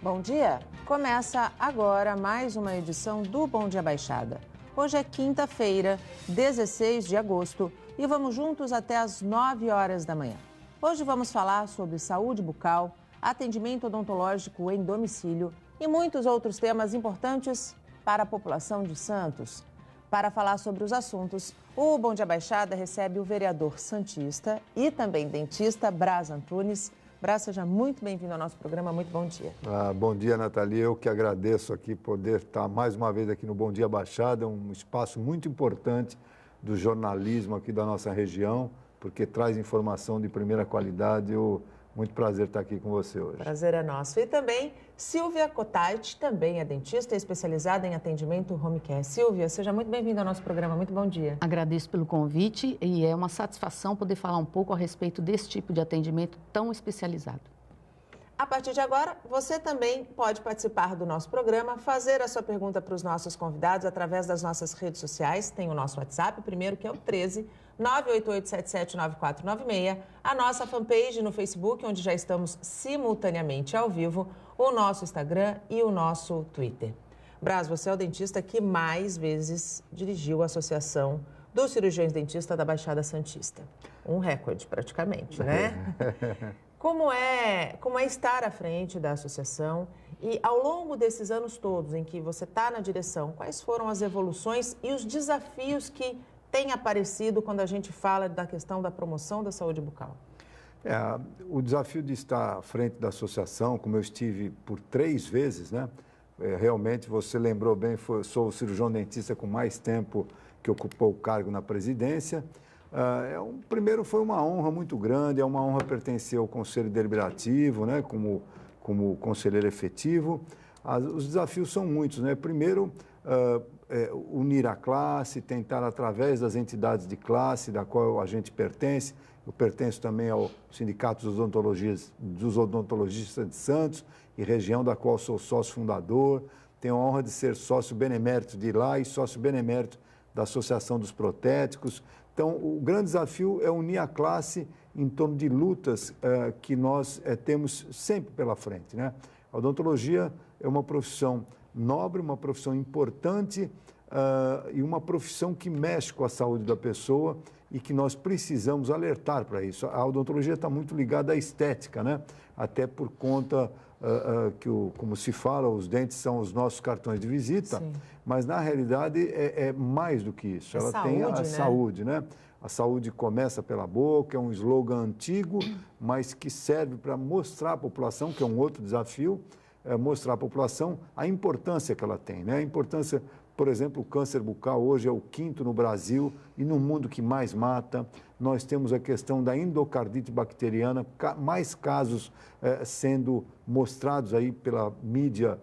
Bom dia! Começa agora mais uma edição do Bom Dia Baixada. Hoje é quinta-feira, 16 de agosto, e vamos juntos até às 9 horas da manhã. Hoje vamos falar sobre saúde bucal, atendimento odontológico em domicílio e muitos outros temas importantes para a população de Santos. Para falar sobre os assuntos, o Bom Dia Baixada recebe o vereador santista e também dentista Braz Antunes. Braz, seja muito bem-vindo ao nosso programa, muito bom dia. Bom dia, Nathalie, eu que agradeço aqui poder estar mais uma vez aqui no Bom Dia Baixada, um espaço muito importante do jornalismo aqui da nossa região, porque traz informação de primeira qualidade. Muito prazer estar aqui com você hoje. Prazer é nosso. E também Silvia Cotait, também é dentista especializada em atendimento home care. Silvia, seja muito bem-vinda ao nosso programa, muito bom dia. Agradeço pelo convite e é uma satisfação poder falar um pouco a respeito desse tipo de atendimento tão especializado. A partir de agora, você também pode participar do nosso programa, fazer a sua pergunta para os nossos convidados através das nossas redes sociais. Tem o nosso WhatsApp, primeiro, que é o 13 988779496, a nossa fanpage no Facebook, onde já estamos simultaneamente ao vivo, o nosso Instagram e o nosso Twitter. Braz, você é o dentista que mais vezes dirigiu a Associação dos Cirurgiões Dentistas da Baixada Santista. Um recorde, praticamente, né? Como é estar à frente da associação e, ao longo desses anos todos em que você está na direção, quais foram as evoluções e os desafios que têm aparecido quando a gente fala da questão da promoção da saúde bucal? O desafio de estar à frente da associação, como eu estive por 3 vezes, né? Realmente, você lembrou bem, sou o cirurgião dentista com mais tempo que ocupou o cargo na presidência. Primeiro, foi uma honra muito grande, é uma honra pertencer ao Conselho Deliberativo, né, como conselheiro efetivo. Os desafios são muitos, né? Primeiro, unir a classe, tentar através das entidades de classe da qual a gente pertence. Eu pertenço também ao Sindicato dos Odontologistas de Santos e região, da qual sou sócio fundador. Tenho a honra de ser sócio benemérito de lá e sócio benemérito da Associação dos Protéticos. Então, o grande desafio é unir a classe em torno de lutas que nós temos sempre pela frente, né? A odontologia é uma profissão nobre, uma profissão importante e uma profissão que mexe com a saúde da pessoa e que nós precisamos alertar para isso. A odontologia está muito ligada à estética, né? Até por conta como se fala, os dentes são os nossos cartões de visita. Sim. Mas na realidade é mais do que isso. Ela tem a saúde, né? A saúde começa pela boca, é um slogan antigo, mas que serve para mostrar à população, que é um outro desafio, mostrar à população a importância que ela tem, né? A importância, por exemplo, o câncer bucal hoje é o 5º no Brasil e no mundo que mais mata. Nós temos a questão da endocardite bacteriana, mais casos sendo mostrados aí pela mídia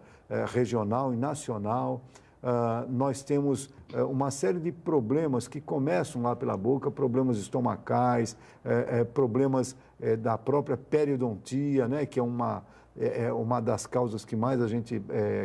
regional e nacional. Nós temos uma série de problemas que começam lá pela boca, problemas estomacais, problemas da própria periodontia, né, que é uma das causas que mais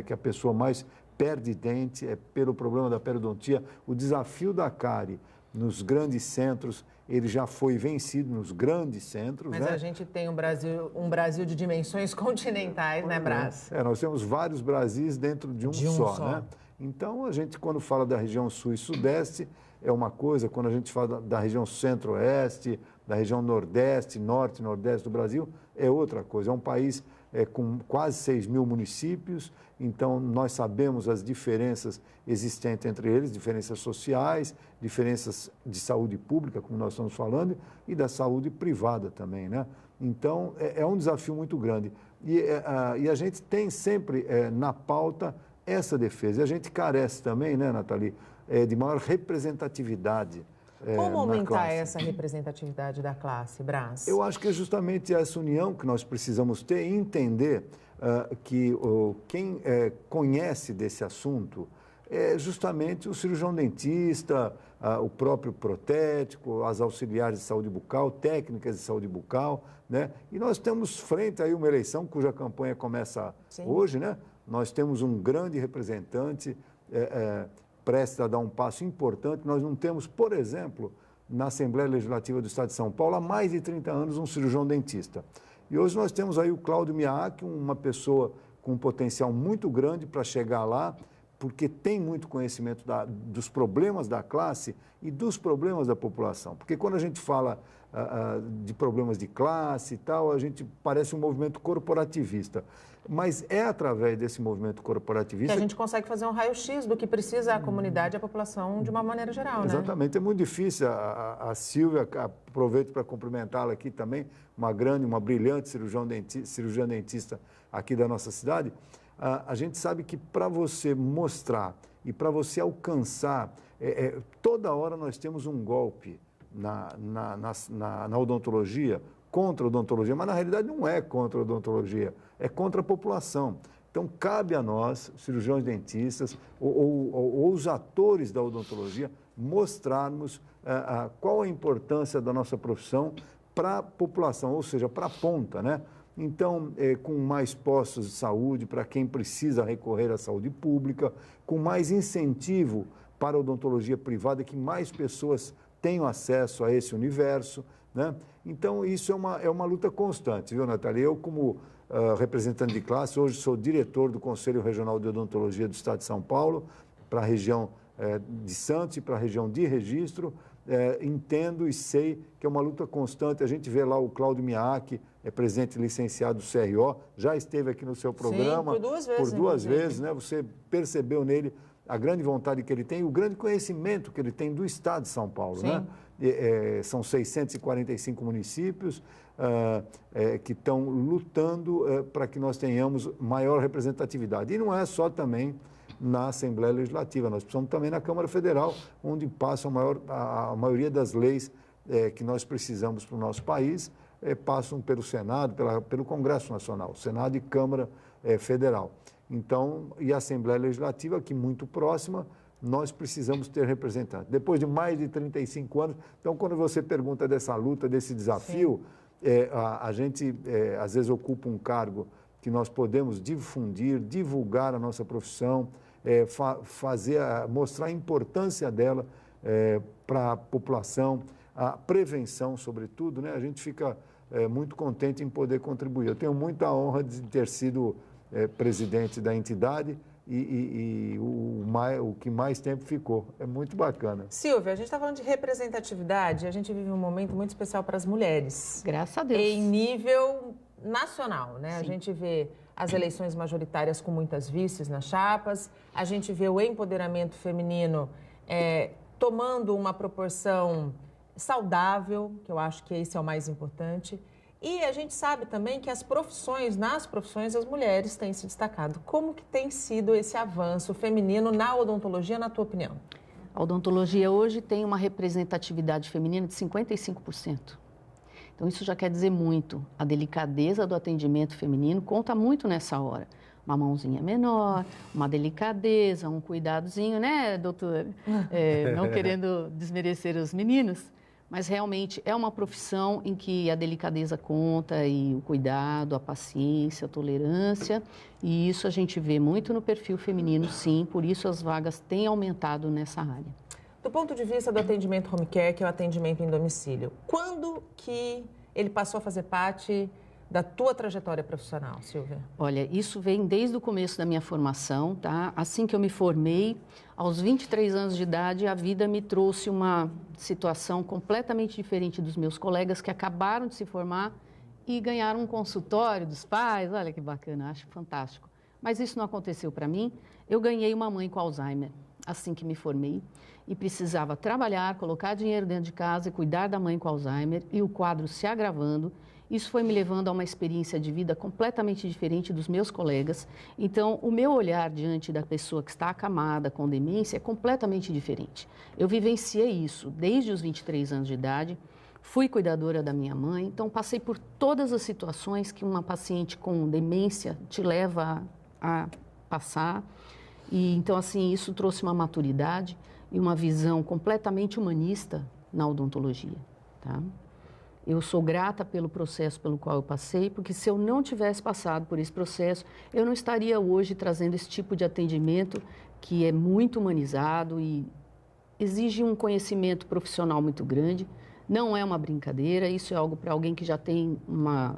que a pessoa mais perde dente, é pelo problema da periodontia. O desafio da cárie nos grandes centros, ele já foi vencido nos grandes centros. Mas, né? A gente tem um Brasil de dimensões continentais, né, Braz? Nós temos vários Brasis dentro de um só, né? Então, a gente, quando fala da região sul e sudeste, é uma coisa. Quando a gente fala da região centro-oeste, da região nordeste, norte e nordeste do Brasil, é outra coisa. É um país com quase 6 mil municípios, então nós sabemos as diferenças existentes entre eles, diferenças sociais, diferenças de saúde pública, como nós estamos falando, e da saúde privada também, né? Então, é um desafio muito grande. E a gente tem sempre na pauta essa defesa. E a gente carece também, né, Nathalie, de maior representatividade. Como aumentar essa representatividade da classe, Braz? Eu acho que é justamente essa união que nós precisamos ter e entender que quem conhece desse assunto é justamente o cirurgião dentista, o próprio protético, as auxiliares de saúde bucal, técnicas de saúde bucal, né? E nós temos frente aí uma eleição cuja campanha começa hoje, né? Nós temos um grande representante prestes a dar um passo importante. Nós não temos, por exemplo, na Assembleia Legislativa do Estado de São Paulo, há mais de 30 anos, um cirurgião dentista. E hoje nós temos aí o Cláudio Miak, uma pessoa com um potencial muito grande para chegar lá, porque tem muito conhecimento dos problemas da classe e dos problemas da população. Porque quando a gente fala de problemas de classe e tal, a gente parece um movimento corporativista. Mas é através desse movimento corporativista que a gente consegue fazer um raio-x do que precisa a comunidade e a população de uma maneira geral, né? Exatamente, é muito difícil. A Silvia, aproveito para cumprimentá-la aqui também, uma brilhante cirurgiã dentista aqui da nossa cidade. A gente sabe que para você mostrar e para você alcançar, toda hora nós temos um golpe na odontologia, contra a odontologia, mas na realidade não é contra a odontologia, é contra a população. Então, cabe a nós, cirurgiões dentistas, ou os atores da odontologia, mostrarmos qual a importância da nossa profissão para a população, ou seja, para a ponta, né? Então, com mais postos de saúde para quem precisa recorrer à saúde pública, com mais incentivo para a odontologia privada, que mais pessoas tenham acesso a esse universo, né? Então, isso é uma luta constante, viu, Natália? Eu, como representante de classe, hoje sou diretor do Conselho Regional de Odontologia do Estado de São Paulo, para a região de Santos e para a região de Registro. Entendo e sei que é uma luta constante. A gente vê lá o Cláudio Miak, presidente licenciado do CRO, já esteve aqui no seu programa. Sim, por duas vezes, né? Você percebeu nele a grande vontade que ele tem e o grande conhecimento que ele tem do Estado de São Paulo, Sim. né? São 645 municípios que estão lutando para que nós tenhamos maior representatividade. E não é só também na Assembleia Legislativa, nós precisamos também na Câmara Federal, onde passa a maioria das leis que nós precisamos para o nosso país, passam pelo Senado, pelo Congresso Nacional, Senado e Câmara Federal. Então, e a Assembleia Legislativa, aqui muito próxima, nós precisamos ter representantes. Depois de mais de 35 anos, então, quando você pergunta dessa luta, desse desafio, a gente, às vezes, ocupa um cargo que nós podemos difundir, divulgar a nossa profissão, mostrar a importância dela para a população, a prevenção, sobretudo, né? A gente fica muito contente em poder contribuir. Eu tenho muita honra de ter sido presidente da entidade e o que mais tempo ficou. É muito bacana. Silvia, a gente está falando de representatividade, a gente vive um momento muito especial para as mulheres. Graças a Deus. Em nível nacional, né? Sim. A gente vê as eleições majoritárias com muitas vices nas chapas, a gente vê o empoderamento feminino tomando uma proporção saudável, que eu acho que esse é o mais importante. E a gente sabe também que nas profissões, as mulheres têm se destacado. Como que tem sido esse avanço feminino na odontologia, na tua opinião? A odontologia hoje tem uma representatividade feminina de 55%. Então, isso já quer dizer muito. A delicadeza do atendimento feminino conta muito nessa hora. Uma mãozinha menor, uma delicadeza, um cuidadozinho, né, doutora? Não querendo desmerecer os meninos, mas realmente é uma profissão em que a delicadeza conta e o cuidado, a paciência, a tolerância. E isso a gente vê muito no perfil feminino, sim. Por isso as vagas têm aumentado nessa área. Do ponto de vista do atendimento home care, que é o atendimento em domicílio, quando que ele passou a fazer parte da tua trajetória profissional, Silvia? Olha, isso vem desde o começo da minha formação, tá? Assim que eu me formei, aos 23 anos de idade, a vida me trouxe uma situação completamente diferente dos meus colegas que acabaram de se formar e ganharam um consultório dos pais. Olha que bacana, acho fantástico. Mas isso não aconteceu para mim. Eu ganhei uma mãe com Alzheimer assim que me formei e precisava trabalhar, colocar dinheiro dentro de casa e cuidar da mãe com Alzheimer e o quadro se agravando. Isso foi me levando a uma experiência de vida completamente diferente dos meus colegas. Então, o meu olhar diante da pessoa que está acamada com demência é completamente diferente. Eu vivenciei isso desde os 23 anos de idade, fui cuidadora da minha mãe, então passei por todas as situações que uma paciente com demência te leva a passar. E, então, assim, isso trouxe uma maturidade e uma visão completamente humanista na odontologia, tá? Eu sou grata pelo processo pelo qual eu passei, porque se eu não tivesse passado por esse processo, eu não estaria hoje trazendo esse tipo de atendimento que é muito humanizado e exige um conhecimento profissional muito grande. Não é uma brincadeira, isso é algo para alguém que já tem uma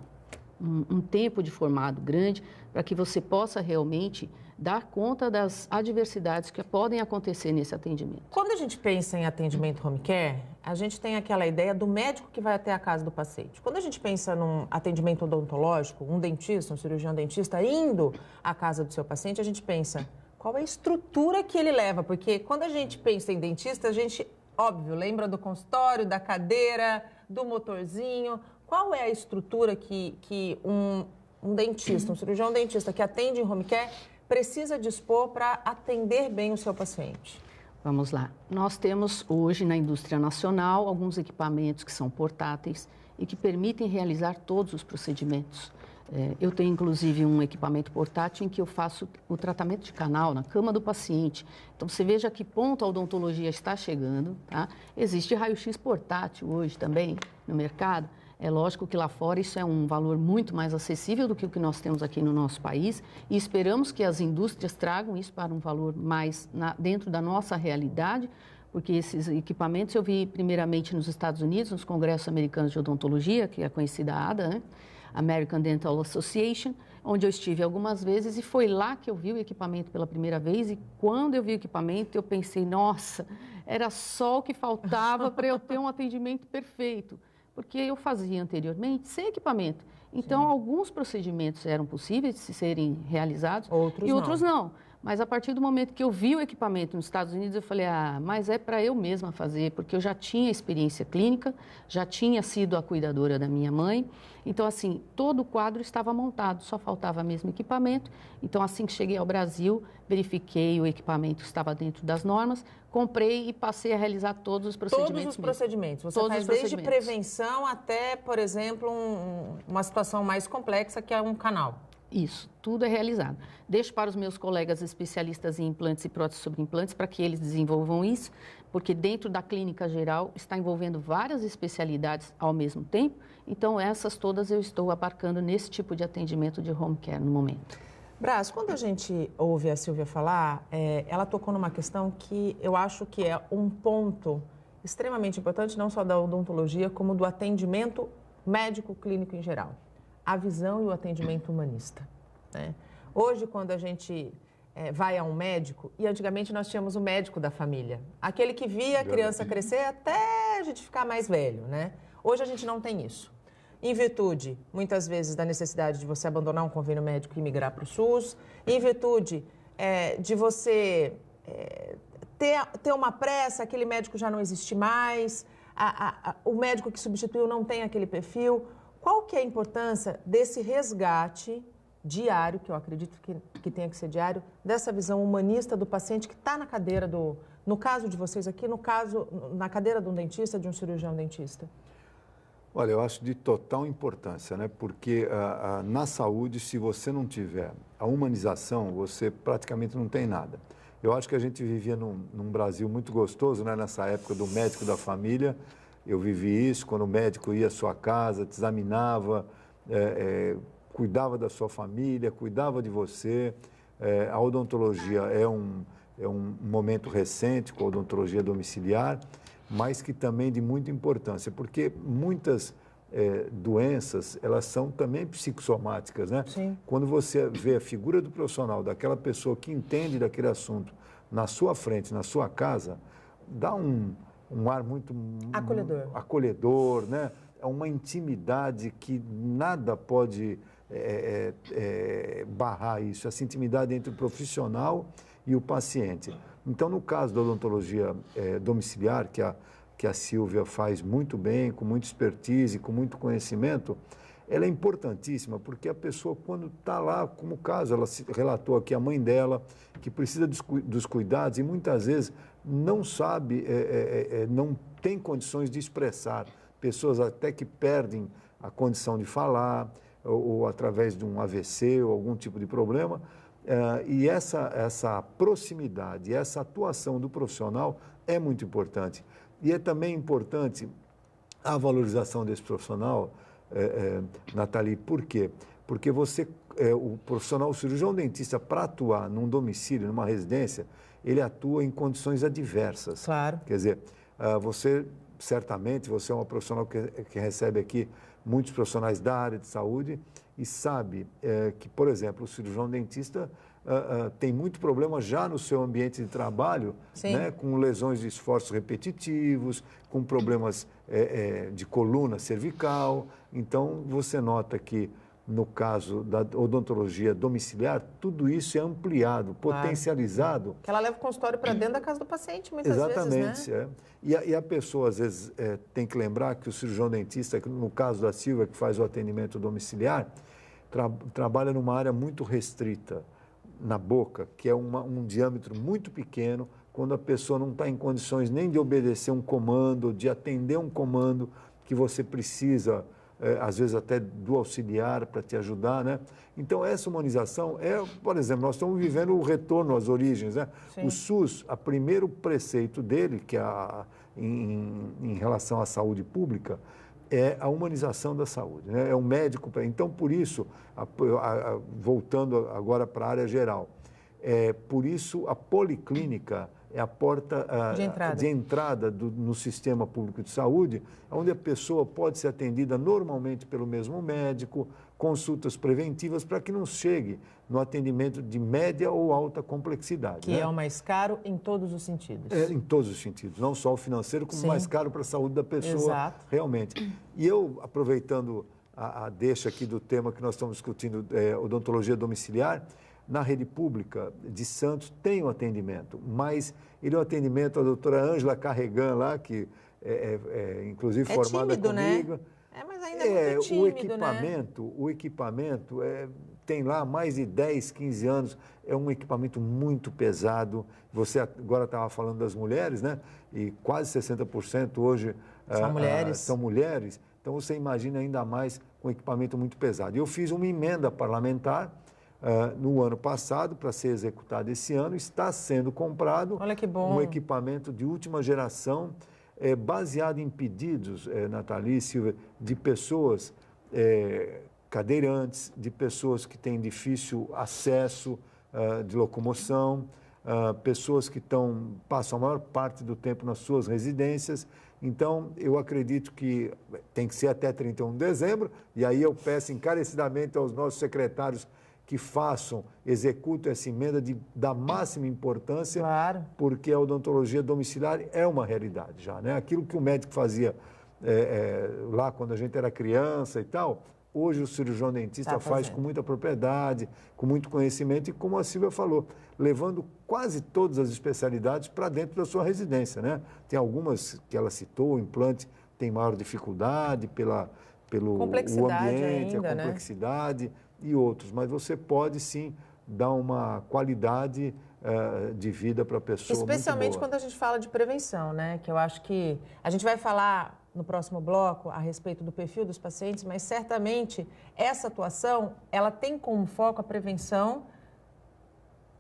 um tempo de formado grande para que você possa realmente dar conta das adversidades que podem acontecer nesse atendimento. Quando a gente pensa em atendimento home care, a gente tem aquela ideia do médico que vai até a casa do paciente. Quando a gente pensa num atendimento odontológico, um dentista, um cirurgião dentista indo à casa do seu paciente, a gente pensa qual é a estrutura que ele leva, porque quando a gente pensa em dentista, a gente, óbvio, lembra do consultório, da cadeira, do motorzinho. Qual é a estrutura que um dentista, um cirurgião dentista que atende em home care precisa dispor para atender bem o seu paciente? Vamos lá. Nós temos hoje na indústria nacional alguns equipamentos que são portáteis e que permitem realizar todos os procedimentos. Eu tenho inclusive um equipamento portátil em que eu faço o tratamento de canal na cama do paciente. Então você veja a que ponto a odontologia está chegando, tá? Existe raio-x portátil hoje também no mercado. É lógico que lá fora isso é um valor muito mais acessível do que o que nós temos aqui no nosso país e esperamos que as indústrias tragam isso para um valor mais dentro da nossa realidade, porque esses equipamentos eu vi primeiramente nos Estados Unidos, nos congressos americanos de odontologia, que é a conhecida ADA, né? American Dental Association, onde eu estive algumas vezes e foi lá que eu vi o equipamento pela primeira vez e quando eu vi o equipamento eu pensei, nossa, era só o que faltava para eu ter um atendimento perfeito. Porque eu fazia anteriormente sem equipamento. Então, sim, alguns procedimentos eram possíveis de serem realizados e outros não. Mas a partir do momento que eu vi o equipamento nos Estados Unidos, eu falei, mas é para eu mesma fazer, porque eu já tinha experiência clínica, já tinha sido a cuidadora da minha mãe. Então, assim, todo o quadro estava montado, só faltava mesmo equipamento. Então, assim que cheguei ao Brasil, verifiquei o equipamento estava dentro das normas, comprei e passei a realizar todos os procedimentos. Todos os procedimentos. Você faz desde prevenção até, por exemplo, uma situação mais complexa que é um canal. Isso, tudo é realizado. Deixo para os meus colegas especialistas em implantes e próteses sobre implantes para que eles desenvolvam isso, porque dentro da clínica geral está envolvendo várias especialidades ao mesmo tempo, então essas todas eu estou abarcando nesse tipo de atendimento de home care no momento. Braz, quando a gente ouve a Silvia falar, ela tocou numa questão que eu acho que é um ponto extremamente importante, não só da odontologia, como do atendimento médico clínico em geral. A visão e o atendimento humanista, né? Hoje, quando a gente vai a um médico, e antigamente nós tínhamos o médico da família, aquele que via a criança crescer até a gente ficar mais velho, né? Hoje a gente não tem isso. Em virtude, muitas vezes, da necessidade de você abandonar um convênio médico e migrar para o SUS, em virtude de você ter uma pressa, aquele médico já não existe mais, o médico que substituiu não tem aquele perfil. Qual que é a importância desse resgate diário, que eu acredito que tenha que ser diário, dessa visão humanista do paciente que está na cadeira no caso de vocês aqui, na cadeira de um dentista, de um cirurgião dentista? Olha, eu acho de total importância, né? Porque na saúde, se você não tiver a humanização, você praticamente não tem nada. Eu acho que a gente vivia num Brasil muito gostoso, né? Nessa época do médico da família. Eu vivi isso, quando o médico ia à sua casa, te examinava, cuidava da sua família, cuidava de você. A odontologia é um momento recente com a odontologia domiciliar, mas que também de muita importância, porque muitas doenças, elas são também psicossomáticas, né? Sim. Quando você vê a figura do profissional, daquela pessoa que entende daquele assunto na sua frente, na sua casa, dá um ar muito acolhedor, né? É uma intimidade que nada pode barrar isso, essa intimidade entre o profissional e o paciente. Então, no caso da odontologia domiciliar, que a Silvia faz muito bem, com muita expertise, com muito conhecimento, ela é importantíssima, porque a pessoa, quando está lá, como o caso, ela relatou aqui a mãe dela, que precisa dos cuidados e muitas vezes não sabe, não tem condições de expressar. Pessoas até que perdem a condição de falar, ou através de um AVC ou algum tipo de problema. E essa proximidade, essa atuação do profissional é muito importante. E é também importante a valorização desse profissional, Nathalie, por quê? Porque o profissional, o cirurgião dentista, para atuar num domicílio, numa residência, ele atua em condições adversas. Claro. Quer dizer, certamente, você é uma profissional que recebe aqui muitos profissionais da área de saúde, e sabe que, por exemplo, o cirurgião dentista tem muito problema já no seu ambiente de trabalho, né, com lesões de esforços repetitivos, com problemas de coluna cervical. Então, você nota que, no caso da odontologia domiciliar, tudo isso é ampliado, potencializado. Que ela leva o consultório para dentro da casa do paciente, muitas Exatamente, vezes, né? E a pessoa, às vezes, tem que lembrar que o cirurgião dentista, no caso da Silvia, que faz o atendimento domiciliar, trabalha numa área muito restrita, na boca, que é um diâmetro muito pequeno, quando a pessoa não está em condições nem de obedecer um comando, de atender um comando que você precisa, às vezes até do auxiliar para te ajudar, né? Então, essa humanização por exemplo, nós estamos vivendo o retorno às origens, né? O SUS, o primeiro preceito dele, que em relação à saúde pública, é a humanização da saúde, né? É um médico. Então, por isso, voltando agora para a área geral, por isso a policlínica é a porta de entrada no sistema público de saúde, onde a pessoa pode ser atendida normalmente pelo mesmo médico, consultas preventivas, para que não chegue no atendimento de média ou alta complexidade. Que é o mais caro em todos os sentidos. Em todos os sentidos, não só o financeiro, como mais caro para a saúde da pessoa, realmente. E eu, aproveitando a deixa aqui do tema que nós estamos discutindo, odontologia domiciliar, na rede pública de Santos tem um atendimento, mas ele é um atendimento, a doutora Ângela Carregan lá, que inclusive formada tímido, comigo. Né? Mas ainda é muito tímido, o equipamento tem lá mais de 10, 15 anos, é um equipamento muito pesado. Você agora estava falando das mulheres, né? E quase 60% hoje são mulheres. Então, você imagina ainda mais um equipamento muito pesado. Eu fiz uma emenda parlamentar no ano passado, para ser executado esse ano, está sendo comprado um equipamento de última geração, baseado em pedidos, Nathalie e Silvia, de pessoas cadeirantes, de pessoas que têm difícil acesso de locomoção, pessoas que passam a maior parte do tempo nas suas residências. Então, eu acredito que tem que ser até 31 de dezembro, e aí eu peço encarecidamente aos nossos secretários que executem essa emenda da máxima importância, porque a odontologia domiciliar é uma realidade já, né? Aquilo que o médico fazia lá quando a gente era criança e tal, hoje o cirurgião dentista faz com muita propriedade, com muito conhecimento e, como a Silvia falou, levando quase todas as especialidades para dentro da sua residência, né? Tem algumas que ela citou, o implante tem maior dificuldade pelo o ambiente, ainda, a complexidade, né? E outros, mas você pode sim dar uma qualidade de vida para a pessoa. Especialmente quando a gente fala de prevenção, né? Que eu acho que a gente vai falar no próximo bloco a respeito do perfil dos pacientes, mas certamente essa atuação ela tem como foco a prevenção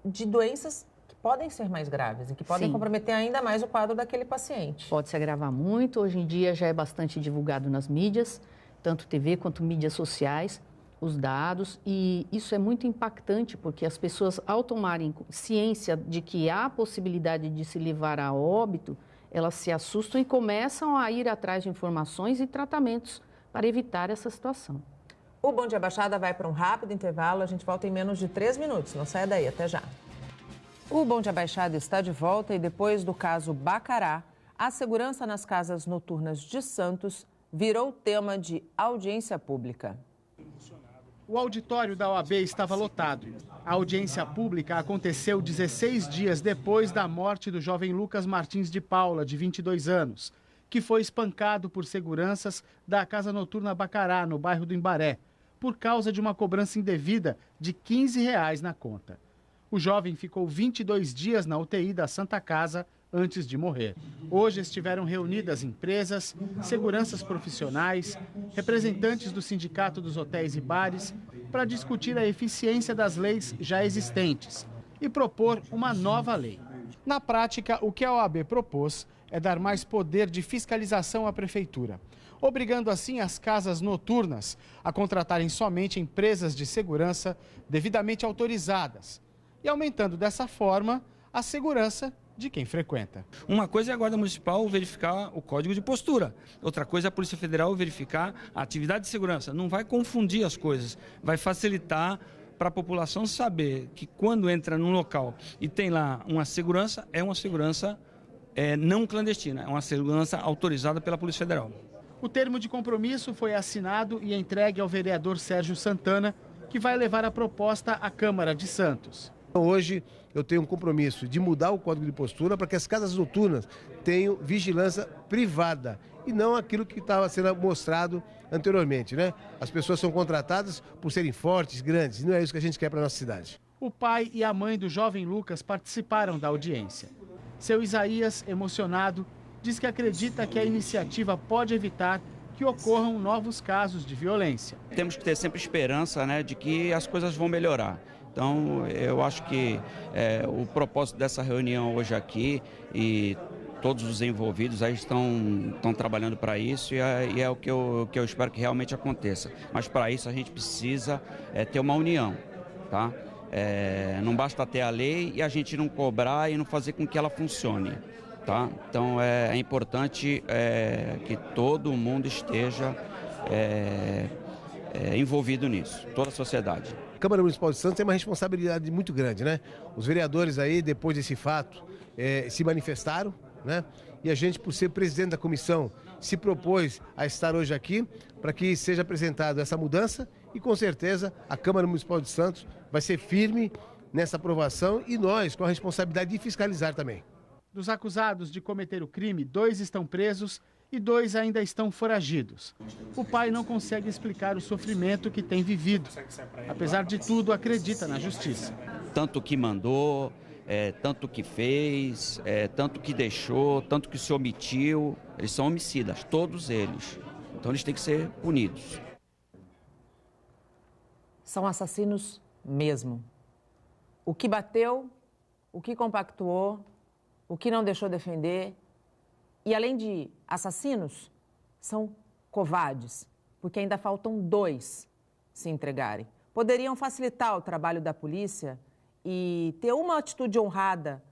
de doenças que podem ser mais graves e que podem comprometer ainda mais o quadro daquele paciente. Pode se agravar muito. Hoje em dia já é bastante divulgado nas mídias, tanto TV quanto mídias sociais, os dados, e isso é muito impactante porque as pessoas, ao tomarem ciência de que há possibilidade de se levar a óbito, elas se assustam e começam a ir atrás de informações e tratamentos para evitar essa situação. O Bom Dia Baixada vai para um rápido intervalo, a gente volta em menos de 3 minutos, não saia daí, até já. O Bom Dia Baixada está de volta e depois do caso Bacará, a segurança nas casas noturnas de Santos virou tema de audiência pública. O auditório da OAB estava lotado. A audiência pública aconteceu 16 dias depois da morte do jovem Lucas Martins de Paula, de 22 anos, que foi espancado por seguranças da Casa Noturna Bacará, no bairro do Imbaré, por causa de uma cobrança indevida de R$ 15 na conta. O jovem ficou 22 dias na UTI da Santa Casa antes de morrer. Hoje estiveram reunidas empresas, seguranças profissionais, representantes do Sindicato dos Hotéis e Bares, para discutir a eficiência das leis já existentes e propor uma nova lei. Na prática, o que a OAB propôs é dar mais poder de fiscalização à Prefeitura, obrigando assim as casas noturnas a contratarem somente empresas de segurança devidamente autorizadas e aumentando dessa forma a segurança de quem frequenta. Uma coisa é a Guarda Municipal verificar o código de postura, outra coisa é a Polícia Federal verificar a atividade de segurança. Não vai confundir as coisas, vai facilitar para a população saber que quando entra num local e tem lá uma segurança, é uma segurança não clandestina, é uma segurança autorizada pela Polícia Federal. O termo de compromisso foi assinado e entregue ao vereador Sérgio Santana, que vai levar a proposta à Câmara de Santos. Hoje eu tenho um compromisso de mudar o código de postura para que as casas noturnas tenham vigilância privada e não aquilo que estava sendo mostrado anteriormente, né? As pessoas são contratadas por serem fortes, grandes, e não é isso que a gente quer para a nossa cidade. O pai e a mãe do jovem Lucas participaram da audiência. Seu Isaías, emocionado, diz que acredita que a iniciativa pode evitar que ocorram novos casos de violência. Temos que ter sempre esperança, né, de que as coisas vão melhorar. Então, eu acho que o propósito dessa reunião hoje aqui e todos os envolvidos aí estão trabalhando para isso e é o que eu espero que realmente aconteça. Mas para isso a gente precisa ter uma união, tá? Não basta ter a lei e a gente não cobrar e não fazer com que ela funcione, tá? Então é importante que todo mundo esteja envolvido nisso, toda a sociedade. A Câmara Municipal de Santos tem uma responsabilidade muito grande, né? Os vereadores aí, depois desse fato, se manifestaram, né? E a gente, por ser presidente da comissão, se propôs a estar hoje aqui para que seja apresentada essa mudança e, com certeza, a Câmara Municipal de Santos vai ser firme nessa aprovação e nós, com a responsabilidade de fiscalizar também. Dos acusados de cometer o crime, 2 estão presos e 2 ainda estão foragidos. O pai não consegue explicar o sofrimento que tem vivido. Apesar de tudo, acredita na justiça. Tanto que mandou, tanto que fez, tanto que deixou, tanto que se omitiu, eles são homicidas, todos eles. Então eles têm que ser punidos. São assassinos mesmo. O que bateu, o que compactuou, o que não deixou defender. E além de assassinos, são covardes, porque ainda faltam 2 se entregarem. Poderiam facilitar o trabalho da polícia e ter uma atitude honrada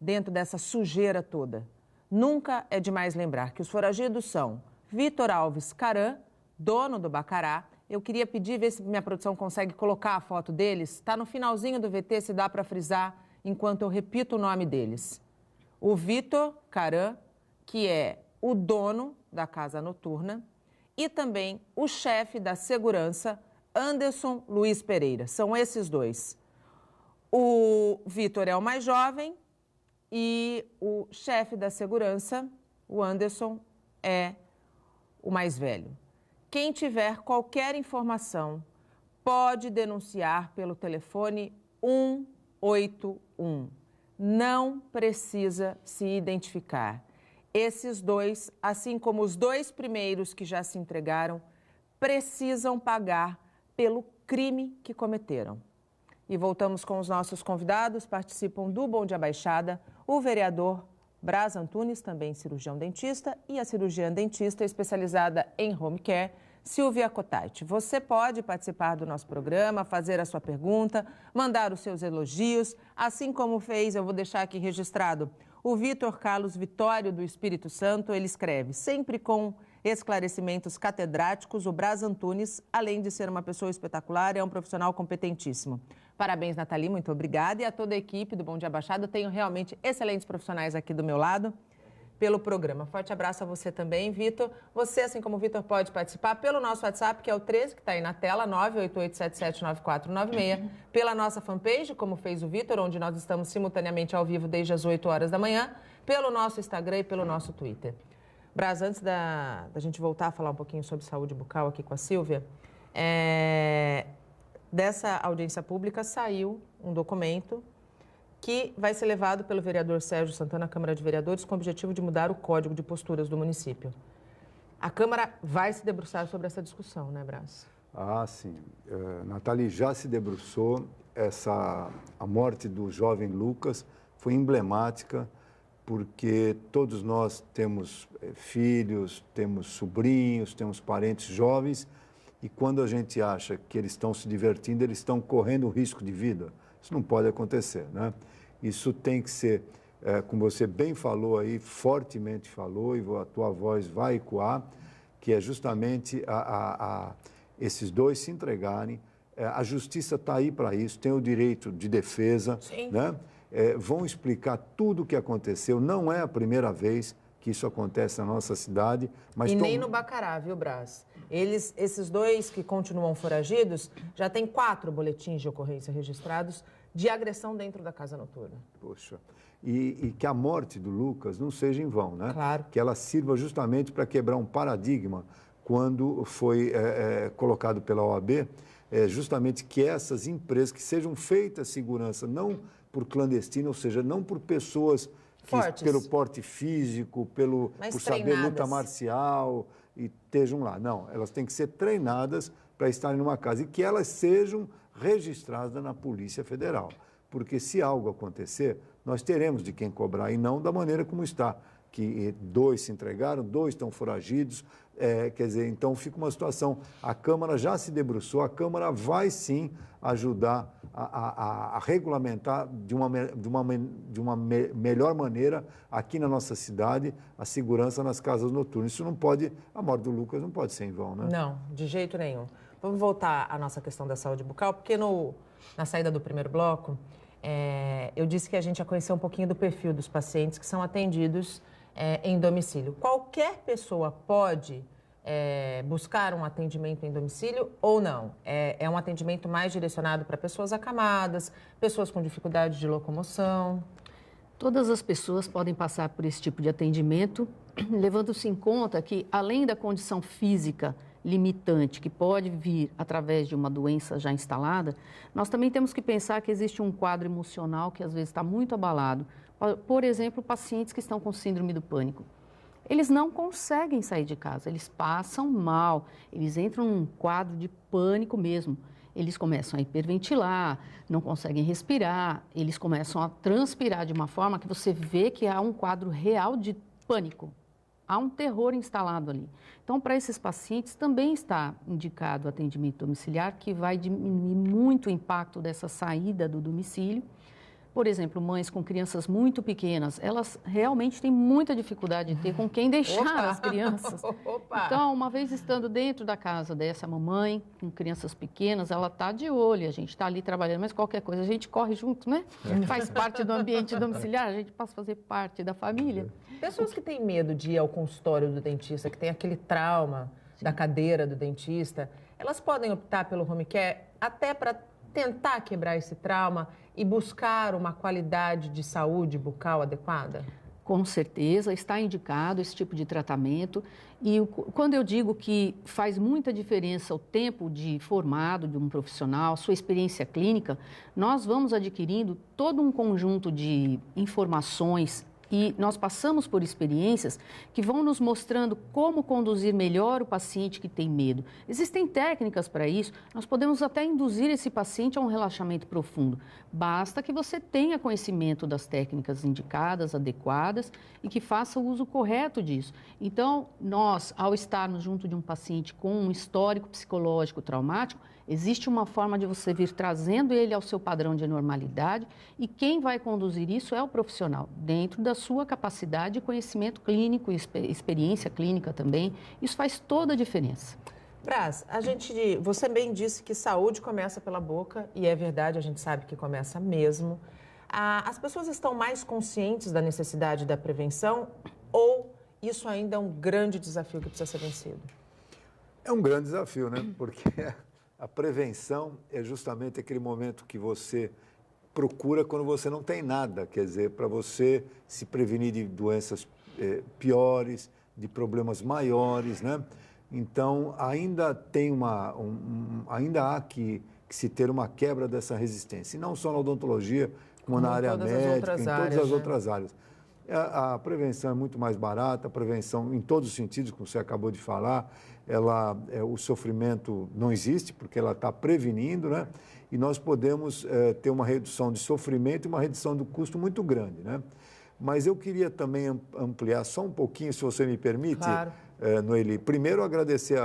dentro dessa sujeira toda. Nunca é demais lembrar que os foragidos são Vitor Alves Caran, dono do Bacará. Eu queria pedir, ver se minha produção consegue colocar a foto deles. Está no finalzinho do VT, se dá para frisar, enquanto eu repito o nome deles. O Vitor Caran, que é o dono da casa noturna, e também o chefe da segurança, Anderson Luiz Pereira. São esses 2. O Vitor é o mais jovem e o chefe da segurança, o Anderson, é o mais velho. Quem tiver qualquer informação pode denunciar pelo telefone 181. Não precisa se identificar. Esses 2, assim como os 2 primeiros que já se entregaram, precisam pagar pelo crime que cometeram. E voltamos com os nossos convidados. Participam do Bom Dia Baixada o vereador Braz Antunes, também cirurgião dentista, e a cirurgiã dentista especializada em home care, Silvia Cotati. Você pode participar do nosso programa, fazer a sua pergunta, mandar os seus elogios, assim como fez, eu vou deixar aqui registrado, o Vitor Carlos Vitório, do Espírito Santo. Ele escreve: sempre com esclarecimentos catedráticos, o Braz Antunes, além de ser uma pessoa espetacular, é um profissional competentíssimo. Parabéns, Nathalie, muito obrigada. E a toda a equipe do Bom Dia Baixada. Tenho realmente excelentes profissionais aqui do meu lado pelo programa. Forte abraço a você também, Vitor. Você, assim como o Vitor, pode participar pelo nosso WhatsApp, que é o 13, que está aí na tela, 988779496, pela nossa fanpage, como fez o Vitor, onde nós estamos simultaneamente ao vivo desde as 8 horas da manhã, pelo nosso Instagram e pelo nosso Twitter. Braz, antes da gente voltar a falar um pouquinho sobre saúde bucal aqui com a Silvia, dessa audiência pública saiu um documento que vai ser levado pelo vereador Sérgio Santana à Câmara de Vereadores com o objetivo de mudar o código de posturas do município. A Câmara vai se debruçar sobre essa discussão, né, Braz? Ah, sim. Nathalie, já se debruçou. A morte do jovem Lucas foi emblemática, porque todos nós temos filhos, temos sobrinhos, temos parentes jovens, e quando a gente acha que eles estão se divertindo, eles estão correndo risco de vida. Isso não pode acontecer, né? Isso tem que ser como você bem falou aí, fortemente falou, e a tua voz vai ecoar, que é justamente esses dois se entregarem. A justiça está aí para isso, tem o direito de defesa, né? Vão explicar tudo o que aconteceu. Não é a primeira vez que isso acontece na nossa cidade. Mas nem no Bacará, viu, Brás? Esses dois que continuam foragidos, já tem 4 boletins de ocorrência registrados de agressão dentro da casa noturna. Poxa, e que a morte do Lucas não seja em vão, né? Claro. Que ela sirva justamente para quebrar um paradigma quando foi colocado pela OAB, justamente que essas empresas, que sejam feitas segurança, não por clandestino, ou seja, não por pessoas que, pelo porte físico, por saber luta marcial e estejam lá. Não, elas têm que ser treinadas para estarem numa casa e que elas sejam registradas na Polícia Federal. Porque se algo acontecer, nós teremos de quem cobrar e não da maneira como está, que 2 se entregaram, 2 estão foragidos, quer dizer, então fica uma situação, a Câmara já se debruçou, a Câmara vai sim ajudar a regulamentar de uma melhor maneira aqui na nossa cidade a segurança nas casas noturnas. Isso não pode, a morte do Lucas não pode ser em vão, né? Não, de jeito nenhum. Vamos voltar à nossa questão da saúde bucal, porque na saída do primeiro bloco, eu disse que a gente ia conhecer um pouquinho do perfil dos pacientes que são atendidos em domicílio. Qualquer pessoa pode buscar um atendimento em domicílio ou não? É um atendimento mais direcionado para pessoas acamadas, pessoas com dificuldade de locomoção? Todas as pessoas podem passar por esse tipo de atendimento, levando-se em conta que, além da condição física limitante que pode vir através de uma doença já instalada, nós também temos que pensar que existe um quadro emocional que às vezes está muito abalado. Por exemplo, pacientes que estão com síndrome do pânico. Eles não conseguem sair de casa, eles passam mal, eles entram num quadro de pânico mesmo. Eles começam a hiperventilar, não conseguem respirar, eles começam a transpirar de uma forma que você vê que há um quadro real de pânico. Há um terror instalado ali. Então, para esses pacientes também está indicado o atendimento domiciliar, que vai diminuir muito o impacto dessa saída do domicílio. Por exemplo, mães com crianças muito pequenas, elas realmente têm muita dificuldade de ter com quem deixar as crianças. Então, uma vez estando dentro da casa dessa mamãe, com crianças pequenas, ela está de olho, a gente está ali trabalhando, mas qualquer coisa a gente corre junto, né? Faz parte do ambiente domiciliar, a gente passa a fazer parte da família. Pessoas que têm medo de ir ao consultório do dentista, que tem aquele trauma da cadeira do dentista, elas podem optar pelo home care até para tentar quebrar esse trauma e buscar uma qualidade de saúde bucal adequada? Com certeza, está indicado esse tipo de tratamento. E quando eu digo que faz muita diferença o tempo de formado de um profissional, sua experiência clínica, nós vamos adquirindo todo um conjunto de informações e nós passamos por experiências que vão nos mostrando como conduzir melhor o paciente que tem medo. Existem técnicas para isso, nós podemos até induzir esse paciente a um relaxamento profundo. Basta que você tenha conhecimento das técnicas indicadas, adequadas e que faça o uso correto disso. Então, nós, ao estarmos junto de um paciente com um histórico psicológico traumático, existe uma forma de você vir trazendo ele ao seu padrão de normalidade e quem vai conduzir isso é o profissional, dentro da sua capacidade de conhecimento clínico e experiência clínica também. Isso faz toda a diferença. Brás, você bem disse que saúde começa pela boca e é verdade, a gente sabe que começa mesmo. As pessoas estão mais conscientes da necessidade da prevenção ou isso ainda é um grande desafio que precisa ser vencido? É um grande desafio, né? Porque a prevenção é justamente aquele momento que você procura quando você não tem nada, quer dizer, para você se prevenir de doenças piores, de problemas maiores, né? Então, ainda tem ainda há que se ter uma quebra dessa resistência, e não só na odontologia, como na área médica, em todas as outras áreas. A prevenção é muito mais barata, a prevenção em todos os sentidos, como você acabou de falar, o sofrimento não existe, porque ela está prevenindo, né? E nós podemos ter uma redução de sofrimento e uma redução do custo muito grande, né? Mas eu queria também ampliar só um pouquinho, se você me permite, claro. Noeli. Primeiro, agradecer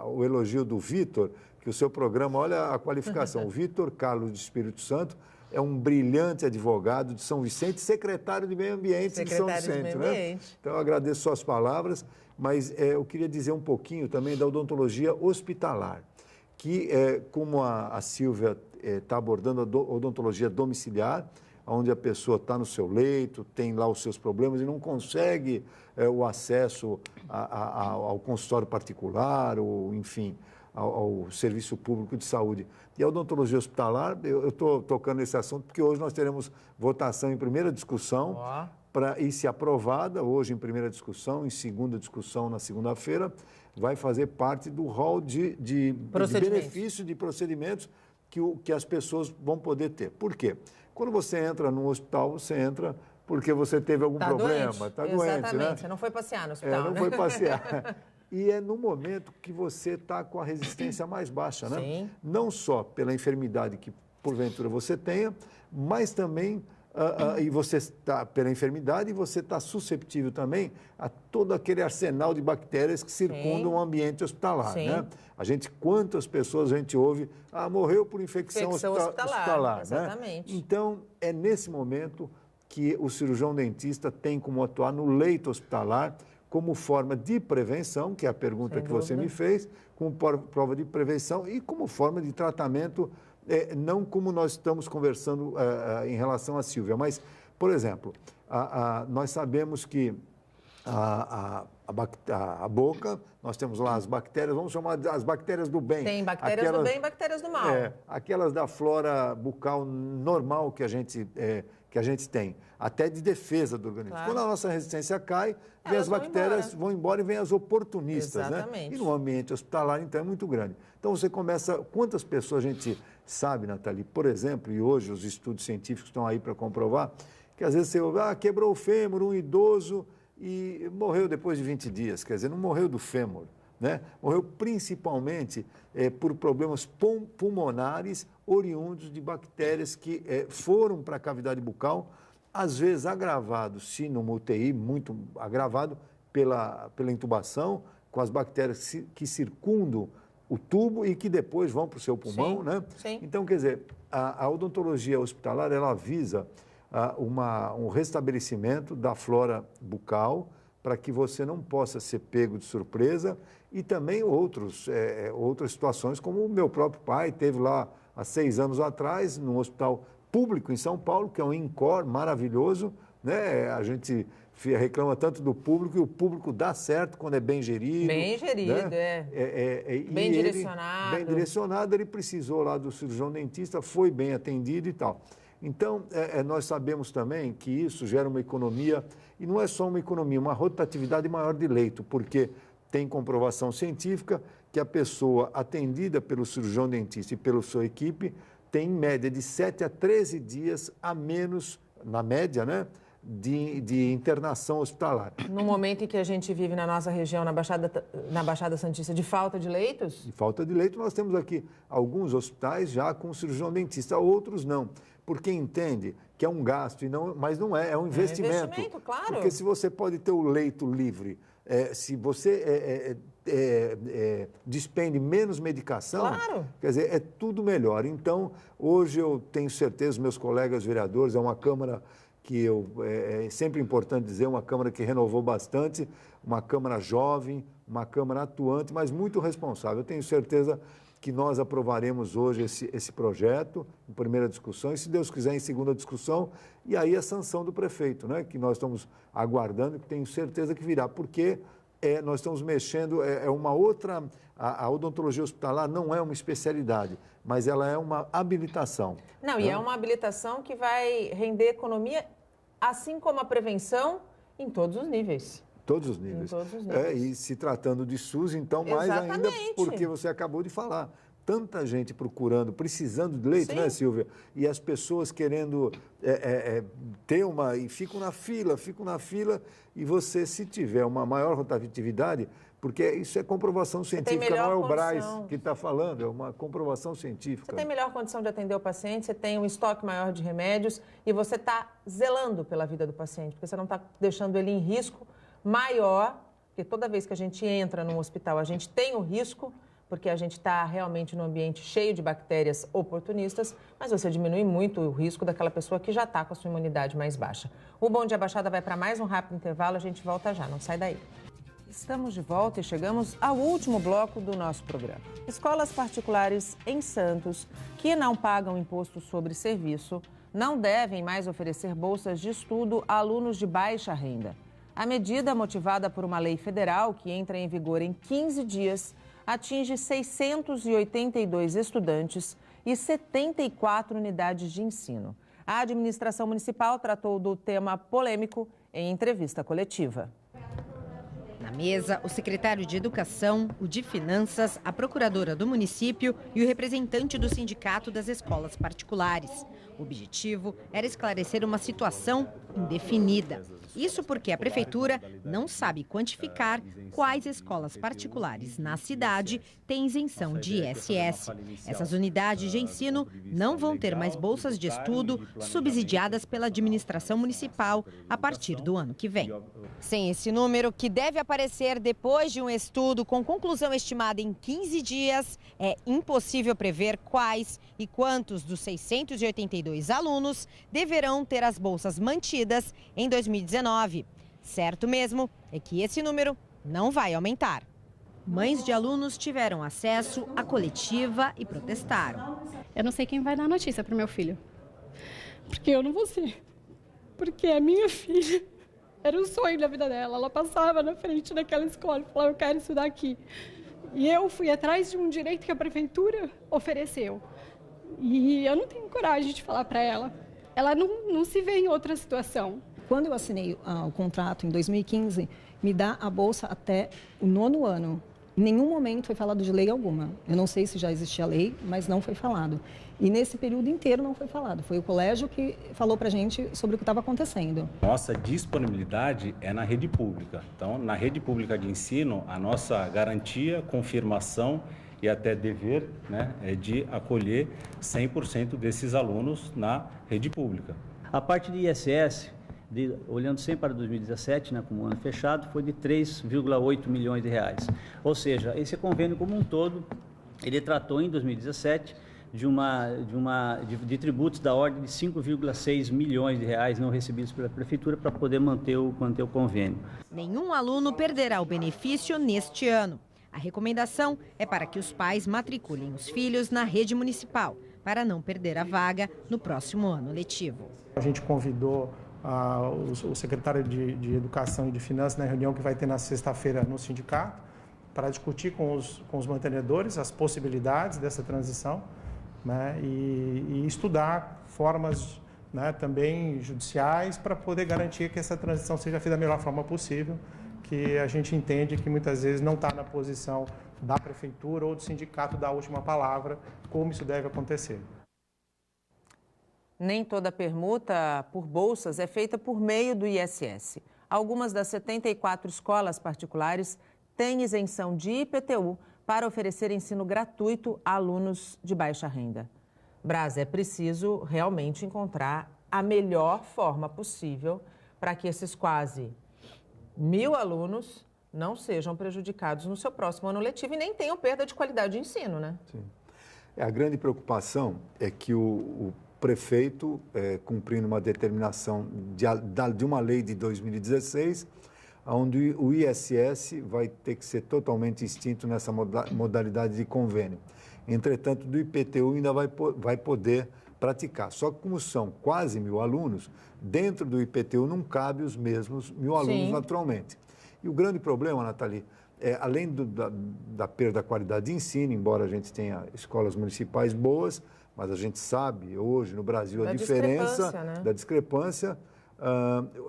o elogio do Vitor, que o seu programa, olha a qualificação, o Vitor Carlos de Espírito Santo, é um brilhante advogado de São Vicente, secretário de Meio Ambiente de São Vicente. Né? Então, eu agradeço suas palavras, mas eu queria dizer um pouquinho também da odontologia hospitalar, que, como a Silvia está abordando a odontologia domiciliar, onde a pessoa está no seu leito, tem lá os seus problemas e não consegue o acesso ao consultório particular, ou, enfim, ao serviço público de saúde. E a odontologia hospitalar, eu estou tocando nesse assunto porque hoje nós teremos votação em primeira discussão, para ir se aprovada, hoje em primeira discussão, em segunda discussão na segunda-feira, vai fazer parte do rol de benefício de procedimentos que as pessoas vão poder ter. Por quê? Quando você entra num hospital, você entra porque você teve algum problema, está doente, exatamente, né? Você não foi passear no hospital, não foi passear. E é no momento que você está com a resistência mais baixa, né? Sim. Não só pela enfermidade que porventura você tenha, mas também e você está pela enfermidade e você está susceptível também a todo aquele arsenal de bactérias que circundam o ambiente hospitalar, né? Quantas pessoas a gente ouve, morreu por infecção hospitalar, exatamente. Né? Então, é nesse momento que o cirurgião dentista tem como atuar no leito hospitalar como forma de prevenção, que é a pergunta que você me fez, como prova de prevenção e como forma de tratamento, não como nós estamos conversando em relação à Silvia, mas, por exemplo, nós sabemos que a boca, nós temos lá as bactérias, vamos chamar as bactérias do bem. Tem bactérias do bem e bactérias do mal. Aquelas da flora bucal normal que a gente tem, até de defesa do organismo. Claro. Quando a nossa resistência cai, vem as bactérias vão embora e vem as oportunistas. Exatamente. Né? E no ambiente hospitalar, então, é muito grande. Então, você começa... Quantas pessoas a gente sabe, Nathalie, por exemplo, e hoje os estudos científicos estão aí para comprovar, que às vezes você ouve, quebrou o fêmur, um idoso, e morreu depois de 20 dias. Quer dizer, não morreu do fêmur, né? Morreu principalmente por problemas pulmonares oriundos de bactérias que foram para a cavidade bucal, às vezes agravado, se numa UTI, muito agravado pela intubação, com as bactérias que circundam o tubo e que depois vão para o seu pulmão, né? Sim. Então, quer dizer, a odontologia hospitalar, ela visa um restabelecimento da flora bucal para que você não possa ser pego de surpresa e também outras situações, como o meu próprio pai teve lá há 6 anos atrás, num hospital público em São Paulo, que é um INCOR maravilhoso, né? A gente reclama tanto do público e o público dá certo quando é bem gerido. Bem gerido, né? Bem direcionado. Bem direcionado, ele precisou lá do cirurgião dentista, foi bem atendido e tal. Então, nós sabemos também que isso gera uma economia, e não é só uma economia, uma rotatividade maior de leito, porque tem comprovação científica que a pessoa atendida pelo cirurgião dentista e pela sua equipe tem em média de 7 a 13 dias a menos, na média, né, de internação hospitalar. No momento em que a gente vive na nossa região, na Baixada Santista, de falta de leitos? De falta de leito, nós temos aqui alguns hospitais já com cirurgião dentista, outros não, porque entende que é um gasto, mas não é um investimento. É um investimento, claro. Porque se você pode ter o leito livre, se você despende menos medicação, claro, quer dizer, é tudo melhor. Então, hoje eu tenho certeza, meus colegas vereadores, é uma Câmara que é sempre importante dizer, uma Câmara que renovou bastante, uma Câmara jovem, uma Câmara atuante, mas muito responsável. Eu tenho certeza que nós aprovaremos hoje esse projeto em primeira discussão e, se Deus quiser, em segunda discussão, e aí a sanção do prefeito, né, que nós estamos aguardando, que tenho certeza que virá, porque nós estamos mexendo, uma outra... A odontologia hospitalar não é uma especialidade, mas ela é uma habilitação. Não, e é uma habilitação que vai render economia, assim como a prevenção, em todos os níveis. Todos os níveis. Em todos os níveis. E se tratando de SUS, então, mais ainda, porque você acabou de falar. Tanta gente procurando, precisando de leito, né, Silvia? E as pessoas querendo ter e ficam na fila, e você, se tiver uma maior rotatividade, porque isso é comprovação científica, não é o Braz que está falando, é uma comprovação científica. Você tem melhor condição de atender o paciente, você tem um estoque maior de remédios e você está zelando pela vida do paciente, porque você não está deixando ele em risco maior, porque toda vez que a gente entra num hospital, a gente tem o risco, porque a gente está realmente num ambiente cheio de bactérias oportunistas, mas você diminui muito o risco daquela pessoa que já está com a sua imunidade mais baixa. O Bom Dia Baixada vai para mais um rápido intervalo, a gente volta já, não sai daí. Estamos de volta e chegamos ao último bloco do nosso programa. Escolas particulares em Santos que não pagam imposto sobre serviço não devem mais oferecer bolsas de estudo a alunos de baixa renda. A medida, motivada por uma lei federal que entra em vigor em 15 dias, atinge 682 estudantes e 74 unidades de ensino. A administração municipal tratou do tema polêmico em entrevista coletiva. Na mesa, o secretário de Educação, o de Finanças, a procuradora do município e o representante do sindicato das escolas particulares. O objetivo era esclarecer uma situação indefinida. Isso porque a prefeitura não sabe quantificar quais escolas particulares na cidade têm isenção de ISS. Essas unidades de ensino não vão ter mais bolsas de estudo subsidiadas pela administração municipal a partir do ano que vem. Sem esse número, que deve aparecer depois de um estudo com conclusão estimada em 15 dias, é impossível prever quais e quantos dos 682 alunos deverão ter as bolsas mantidas em 2019. Certo mesmo é que esse número não vai aumentar. Mães de alunos tiveram acesso à coletiva e protestaram. Eu não sei quem vai dar notícia para o meu filho, porque eu não vou ser. Porque a minha filha era o sonho da vida dela. Ela passava na frente daquela escola e falava, eu quero estudar aqui. E eu fui atrás de um direito que a prefeitura ofereceu. E eu não tenho coragem de falar para ela. Ela não se vê em outra situação. Quando eu assinei o contrato em 2015, me dá a bolsa até o 9º ano. Em nenhum momento foi falado de lei alguma. Eu não sei se já existia lei, mas não foi falado. E nesse período inteiro não foi falado. Foi o colégio que falou para a gente sobre o que estava acontecendo. Nossa disponibilidade é na rede pública. Então, na rede pública de ensino, a nossa garantia, confirmação e até dever, né, é de acolher 100% desses alunos na rede pública. A parte de ISS, olhando sempre para 2017, né, como ano fechado, foi de 3,8 milhões de reais. Ou seja, esse convênio como um todo, ele tratou em 2017 de tributos da ordem de 5,6 milhões de reais não recebidos pela prefeitura para poder manter o convênio. Nenhum aluno perderá o benefício neste ano. A recomendação é para que os pais matriculem os filhos na rede municipal, para não perder a vaga no próximo ano letivo. A gente convidou o secretário de Educação e de Finanças na reunião que vai ter na sexta-feira no sindicato para discutir com os mantenedores as possibilidades dessa transição, né, e estudar formas, né, também judiciais para poder garantir que essa transição seja feita da melhor forma possível, que a gente entende que muitas vezes não está na posição da prefeitura ou do sindicato da última palavra, como isso deve acontecer. Nem toda permuta por bolsas é feita por meio do ISS. Algumas das 74 escolas particulares têm isenção de IPTU para oferecer ensino gratuito a alunos de baixa renda. Braz, é preciso realmente encontrar a melhor forma possível para que esses quase 1.000 alunos não sejam prejudicados no seu próximo ano letivo e nem tenham perda de qualidade de ensino, né? Sim. A grande preocupação é que o prefeito, cumprindo uma determinação de uma lei de 2016, onde o ISS vai ter que ser totalmente extinto nessa modalidade de convênio. Entretanto, do IPTU ainda vai poder praticar. Só que como são quase 1.000 alunos, dentro do IPTU não cabe os mesmos 1.000 alunos. Sim. Naturalmente. E o grande problema, Nathalie, além da perda da qualidade de ensino, embora a gente tenha escolas municipais boas, mas a gente sabe hoje no Brasil a diferença da discrepância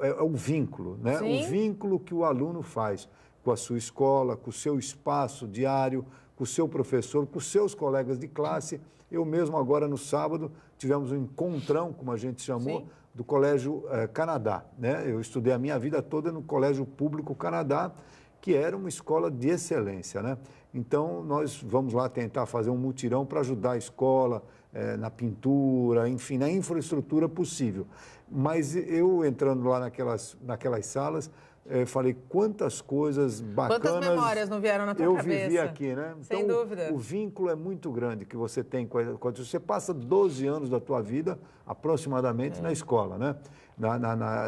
é o vínculo, né? Sim. O vínculo que o aluno faz com a sua escola, com o seu espaço diário, com o seu professor, com os seus colegas de classe. Eu mesmo agora no sábado tivemos um encontrão, como a gente chamou, sim, do Colégio Canadá, né? Eu estudei a minha vida toda no Colégio Público Canadá, que era uma escola de excelência, né? Então, nós vamos lá tentar fazer um mutirão para ajudar a escola na pintura, enfim, na infraestrutura possível. Mas eu entrando lá naquelas salas, falei, quantas coisas bacanas... Quantas memórias não vieram na tua cabeça? Eu vivi aqui, né? Sem dúvida. O vínculo é muito grande que você tem com a... Você passa 12 anos da tua vida, aproximadamente, na escola, né?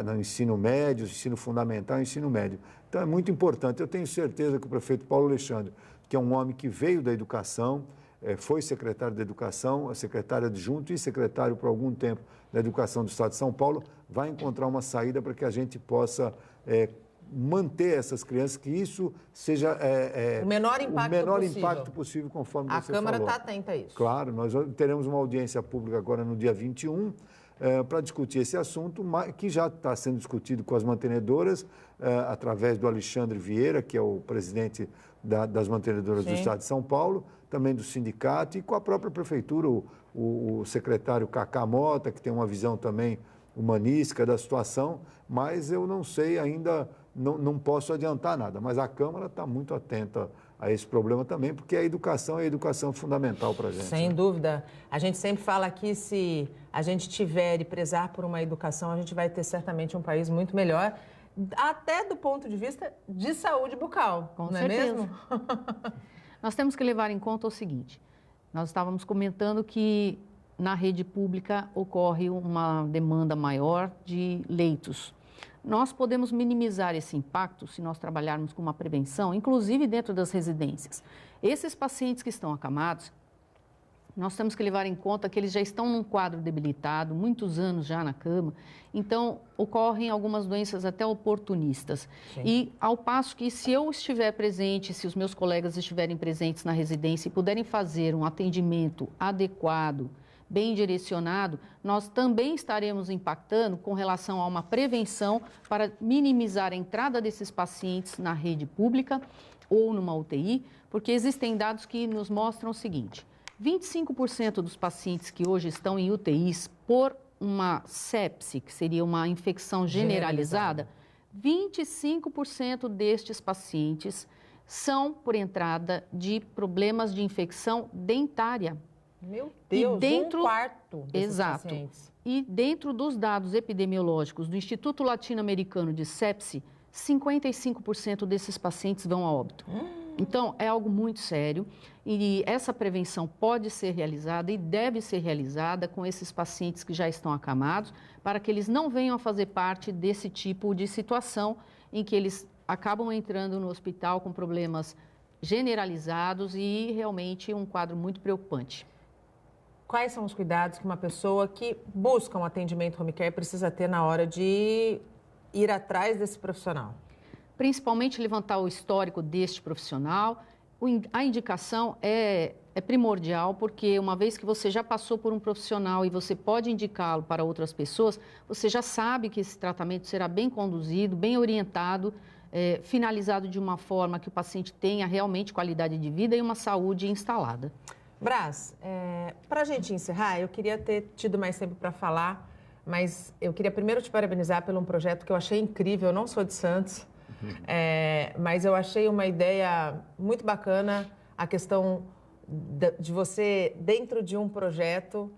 No ensino médio, ensino fundamental e ensino médio. Então, é muito importante. Eu tenho certeza que o prefeito Paulo Alexandre, que é um homem que veio da educação, foi secretário da Educação, secretário adjunto e secretário por algum tempo da Educação do Estado de São Paulo, vai encontrar uma saída para que a gente possa manter essas crianças, que isso seja o menor impacto possível, conforme você falou. A Câmara está atenta a isso. Claro, nós teremos uma audiência pública agora no dia 21, para discutir esse assunto, que já está sendo discutido com as mantenedoras, através do Alexandre Vieira, que é o presidente das mantenedoras do Estado de São Paulo, também do sindicato, e com a própria prefeitura, o secretário Cacá Mota, que tem uma visão também humanística da situação, mas eu não sei ainda, não posso adiantar nada, mas a Câmara está muito atenta a esse problema também, porque a educação é fundamental para a gente. Sem dúvida. A gente sempre fala aqui, se a gente tiver e prezar por uma educação, a gente vai ter certamente um país muito melhor, até do ponto de vista de saúde bucal, Com não certeza. é mesmo? Nós temos que levar em conta o seguinte, nós estávamos comentando que na rede pública ocorre uma demanda maior de leitos. Nós podemos minimizar esse impacto se nós trabalharmos com uma prevenção, inclusive dentro das residências. Esses pacientes que estão acamados, nós temos que levar em conta que eles já estão num quadro debilitado, muitos anos já na cama, então ocorrem algumas doenças até oportunistas. Sim. E ao passo que se eu estiver presente, se os meus colegas estiverem presentes na residência e puderem fazer um atendimento adequado, bem direcionado, nós também estaremos impactando com relação a uma prevenção para minimizar a entrada desses pacientes na rede pública ou numa UTI, porque existem dados que nos mostram o seguinte, 25% dos pacientes que hoje estão em UTIs por uma sepse, que seria uma infecção generalizada, 25% destes pacientes são por entrada de problemas de infecção dentária. Meu Deus, um quarto desses pacientes. E dentro dos dados epidemiológicos do Instituto Latino-Americano de Sepse, 55% desses pacientes vão a óbito. Então, é algo muito sério e essa prevenção pode ser realizada e deve ser realizada com esses pacientes que já estão acamados, para que eles não venham a fazer parte desse tipo de situação em que eles acabam entrando no hospital com problemas generalizados e realmente um quadro muito preocupante. Quais são os cuidados que uma pessoa que busca um atendimento home care precisa ter na hora de ir atrás desse profissional? Principalmente levantar o histórico deste profissional. A indicação é primordial, porque uma vez que você já passou por um profissional e você pode indicá-lo para outras pessoas, você já sabe que esse tratamento será bem conduzido, bem orientado, finalizado de uma forma que o paciente tenha realmente qualidade de vida e uma saúde instalada. Brás, para a gente encerrar, eu queria ter tido mais tempo para falar, mas eu queria primeiro te parabenizar por um projeto que eu achei incrível. Eu não sou de Santos, mas eu achei uma ideia muito bacana, a questão de você, dentro de um projeto,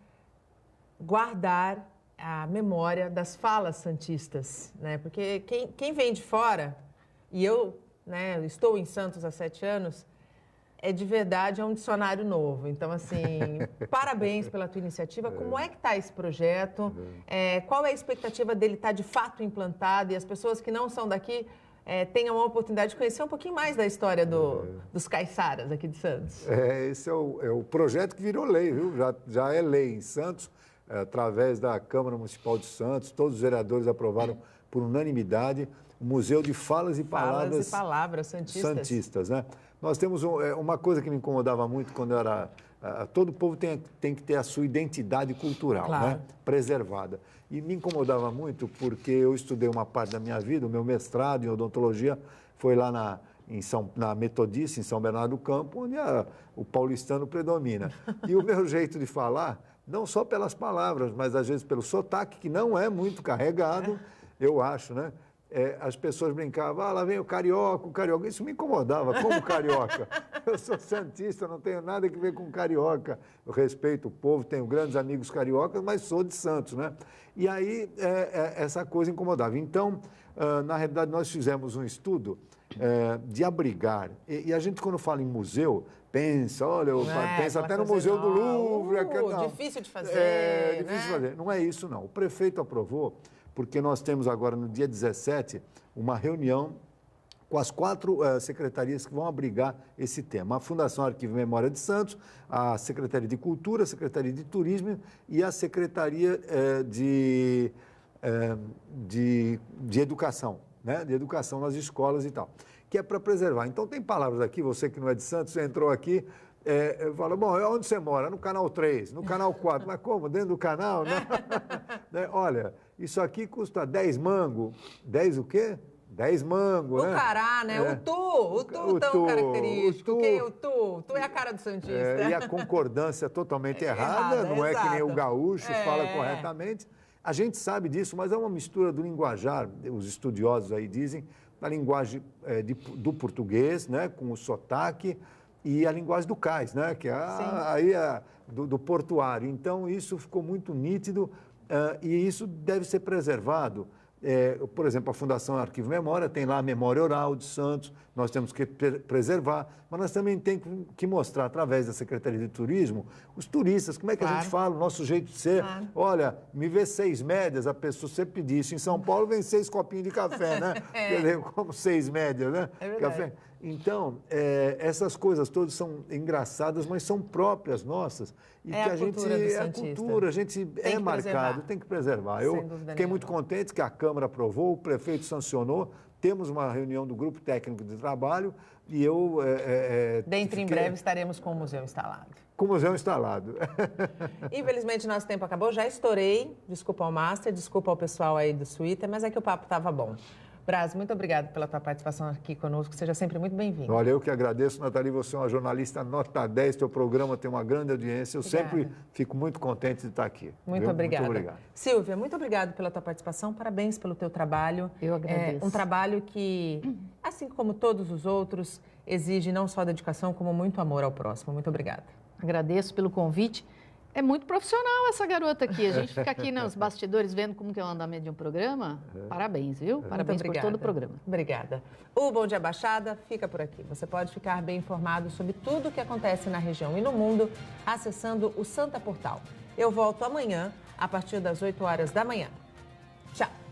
guardar a memória das falas santistas, né? Porque quem vem de fora, e eu, né, estou em Santos há 7 anos, de verdade, é um dicionário novo. Então, assim, parabéns pela tua iniciativa. Como é que está esse projeto? Qual é a expectativa dele estar de fato implantado e as pessoas que não são daqui tenham a oportunidade de conhecer um pouquinho mais da história dos caiçaras aqui de Santos? Esse é o projeto que virou lei, viu? Já é lei em Santos, através da Câmara Municipal de Santos. Todos os vereadores aprovaram por unanimidade o Museu de Falas e Palavras, santistas, né? Nós temos uma coisa que me incomodava muito quando eu era... todo povo tem que ter a sua identidade cultural, claro, né? Preservada. E me incomodava muito porque eu estudei uma parte da minha vida, o meu mestrado em odontologia foi lá na Metodista, em São Bernardo do Campo, onde o paulistano predomina. E o meu jeito de falar, não só pelas palavras, mas às vezes pelo sotaque, que não é muito carregado, eu acho, né? as pessoas brincavam, lá vem o carioca. Isso me incomodava, como carioca? Eu sou santista, não tenho nada a ver com carioca. Eu respeito o povo, tenho grandes amigos cariocas, mas sou de Santos, né? E aí essa coisa incomodava. Então, na realidade, nós fizemos um estudo de abrigar. E a gente, quando fala em museu, pensa até no Museu do Louvre. Difícil de fazer. Difícil de fazer. Não é isso, não. O prefeito aprovou, porque nós temos agora, no dia 17, uma reunião com as 4 secretarias que vão abrigar esse tema. A Fundação Arquivo e Memória de Santos, a Secretaria de Cultura, a Secretaria de Turismo e a Secretaria de Educação, né? De educação nas escolas e tal, que é para preservar. Então, tem palavras aqui, você que não é de Santos, você entrou aqui, fala, bom, onde você mora? No canal 3, no canal 4. Mas como? Dentro do canal, né? Olha, isso aqui custa 10 mango. 10 o quê? 10 mango, né? O cará, né? O tu tão característico. O tu é a cara do Santista. E a concordância totalmente errada, não é que nem o gaúcho fala corretamente. A gente sabe disso, mas é uma mistura do linguajar, os estudiosos aí dizem, da linguagem do português, né, com o sotaque, e a linguagem do cais, né, que é do portuário. Então, isso ficou muito nítido e isso deve ser preservado. Por exemplo, a Fundação Arquivo e Memória tem lá a memória oral de Santos, nós temos que preservar, mas nós também temos que mostrar, através da Secretaria de Turismo, os turistas, como é que a gente fala, o nosso jeito de ser. Olha, me vê 6 médias, a pessoa sempre disse, em São Paulo vem 6 copinhos de café, né? Quer dizer, como 6 médias, né? Café. Então, essas coisas todas são engraçadas, mas são próprias nossas. E que a gente a cultura, a gente é marcado, tem que preservar. Eu fiquei muito contente que a Câmara aprovou, o prefeito sancionou, temos uma reunião do Grupo Técnico de Trabalho e eu... Dentro em breve estaremos com o museu instalado. Com o museu instalado. Infelizmente, nosso tempo acabou, já estourei. Desculpa ao Master, desculpa ao pessoal aí do Twitter, mas é que o papo estava bom. Braz, muito obrigado pela tua participação aqui conosco. Seja sempre muito bem-vindo. Olha, eu que agradeço, Nathalie. Você é uma jornalista nota 10. Teu programa tem uma grande audiência. Eu sempre fico muito contente de estar aqui. Muito obrigada. Muito obrigado. Silvia, muito obrigado pela tua participação. Parabéns pelo teu trabalho. Eu agradeço. Um trabalho que, assim como todos os outros, exige não só dedicação, como muito amor ao próximo. Muito obrigada. Agradeço pelo convite. É muito profissional essa garota aqui. A gente fica aqui nos bastidores vendo como que é o andamento de um programa. Parabéns, viu? Parabéns por todo o programa. Obrigada. O Bom Dia Baixada fica por aqui. Você pode ficar bem informado sobre tudo o que acontece na região e no mundo acessando o Santa Portal. Eu volto amanhã, a partir das 8 horas da manhã. Tchau!